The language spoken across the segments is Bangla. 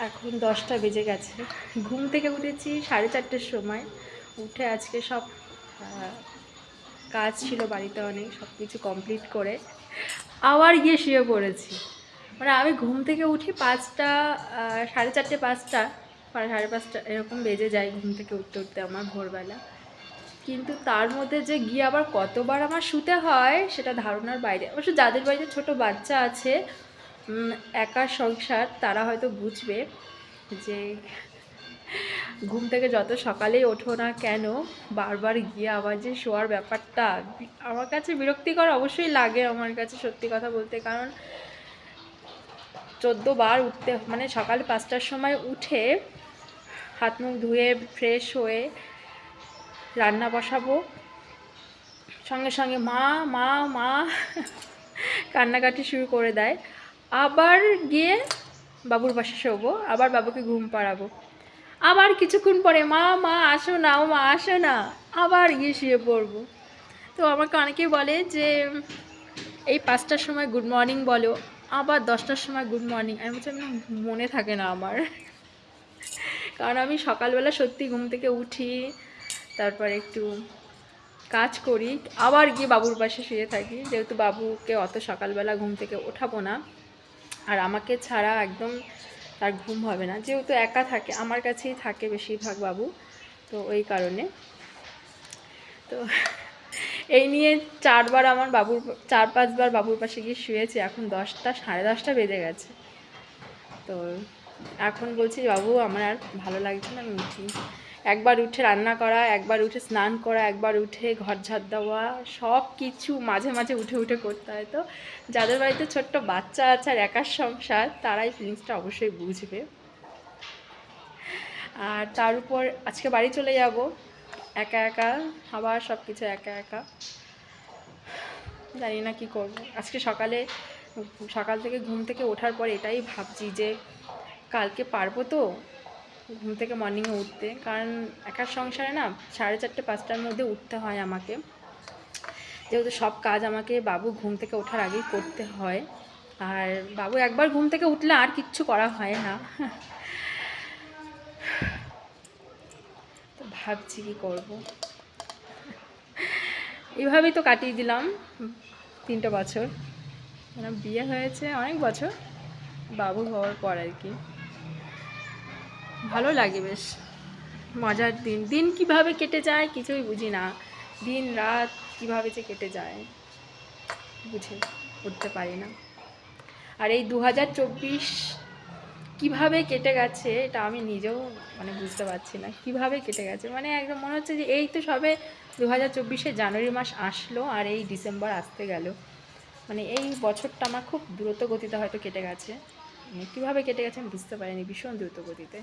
এখন 10টা বেজে গেছে। ঘুম থেকে উঠেছি 4:30টার সময়। উঠে আজকে সব কাজ ছিল বাড়িতে অনেক, সব কিছু কমপ্লিট করে আবার গিয়ে শুয়ে পড়েছি। মানে আমি ঘুম থেকে উঠি 5টা, 4:30, 5টা, 5:30 এরকম বেজে যায় ঘুম থেকে উঠতে উঠতে আমার ভোরবেলা। কিন্তু তার মধ্যে যে গিয়ে আবার কতবার আমার শুতে হয় সেটা ধারণার বাইরে। অবশ্য যাদের বাড়িতে ছোট বাচ্চা আছে, একা সংসার, তারা হয়তো বুঝবে যে ঘুম থেকে যত সকালেই ওঠো না কেন বারবার গিয়ে আবার যে শোয়ার ব্যাপারটা আমার কাছে বিরক্তিকর অবশ্যই লাগে। আমার কাছে সত্যি কথা বলতে, কারণ 14 বার উঠতে, মানে সকাল 5টার সময় উঠে হাত মুখ ধুয়ে ফ্রেশ হয়ে রান্না বসাবো, সঙ্গে সঙ্গে মা মা মা কান্নাকাটি শুরু করে দেয়। আবার গিয়ে বাবুর পাশে শোবো, আবার বাবুকে ঘুম পাড়াবো, আবার কিছুক্ষণ পরে মা মা আসো না, ও মা আসো না, আবার গিয়ে শুয়ে পড়বো। তো আমাকে অনেকেই বলে যে এই 5টার সময় গুড মর্নিং বলো, আবার 10টার সময় গুড মর্নিং। আমি বলছি মনে থাকে না আমার, কারণ আমি সকালবেলা সত্যি ঘুম থেকে উঠি, তারপর একটু কাজ করি, আবার গিয়ে বাবুর পাশে শুয়ে থাকি, যেহেতু বাবুকে অত সকালবেলা ঘুম থেকে ওঠাবো না, আর আমাকে ছাড়া একদম তার ঘুম হবে না, যেহেতু একা থাকে, আমার কাছেই থাকে বেশিরভাগ বাবু, তো ওই কারণে। তো এই নিয়ে 4-5 বার বাবুর পাশে গিয়ে শুয়েছি। এখন 10টা, 10:30 বেজে গেছে। তো এখন বলছি বাবু আমার আর ভালো লাগছে না, আমি উঠি। একবার উঠে রান্না করা, একবার উঠে স্নান করা, একবার উঠে ঘর ঝাড় দেওয়া, সব কিছু মাঝে মাঝে উঠে উঠে করতে হয়। তো যাদের বাড়িতে ছোট্ট বাচ্চা আছে আর একার সংসার, তারাই ফিলিংসটা অবশ্যই বুঝবে। আর তার উপর আজকে বাড়ি চলে যাব একা একা, আবার সব কিছু একা একা, জানি না কি করব। আজকে সকাল থেকে ঘুম থেকে ওঠার পর এটাই ভাবছি যে কালকে পারবো তো ঘুম থেকে মর্নিংয়ে উঠতে, কারণ একার সংসারে না 4:30, 5টার মধ্যে উঠতে হয় আমাকে, যেহেতু সব কাজ আমাকে বাবু ঘুম থেকে ওঠার আগেই করতে হয়। আর বাবু একবার ঘুম থেকে উঠলে আর কিচ্ছু করা হয় না। তো ভাবছি কী করব। এইভাবেই তো কাটিয়ে দিলাম 3টে বছর, মানে বিয়ে হয়েছে অনেক বছর, বাবু হওয়ার পর আর কি। ভালো লাগে, বেশ মজার দিন। দিন কীভাবে কেটে যায় কিছুই বুঝি না, দিন রাত কীভাবে যে কেটে যায় বুঝে উঠতে পারি না। আর এই 2024 কীভাবে কেটে গেছে এটা আমি নিজেও মানে বুঝতে পারছি না, কীভাবে কেটে গেছে। মানে একদম মনে হচ্ছে যে এই তো সবে 2024 জানুয়ারি মাস আসলো আর এই ডিসেম্বর আসতে গেল। মানে এই বছরটা আমার খুব দ্রুত গতিতে হয়তো কেটে গেছে, মানে কীভাবে কেটে গেছে আমি বুঝতে পারিনি, ভীষণ দ্রুত গতিতে।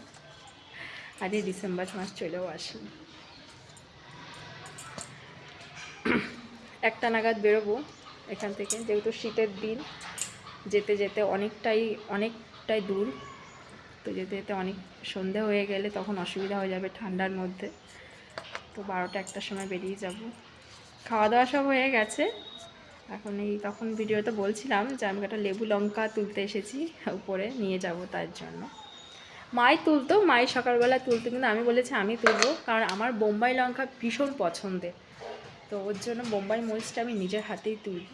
আর এই ডিসেম্বর মাস চলেও আসলো। 1টা নাগাদ বেরোবো এখান থেকে, যেহেতু শীতের দিন, যেতে যেতে অনেকটাই দূর, তো যেতে যেতে অনেক সন্ধে হয়ে গেলে তখন অসুবিধা হয়ে যাবে ঠান্ডার মধ্যে। তো 12টা 1টার সময় বেরিয়ে যাব। খাওয়া দাওয়া সব হয়ে গেছে। এখন তখন ভিডিওতে বলছিলাম যে আমি একটা লেবু লঙ্কা তুলতে এসেছি, উপরে নিয়ে যাব, তার জন্য। মাই তুলতো, মাই সকালবেলা তুলতো, কিন্তু আমি বলেছি আমি তুলবো, কারণ আমার বোম্বাই লঙ্কা ভীষণ পছন্দের। তো ওর জন্য বোম্বাই মরিচটা আমি নিজের হাতেই তুলব।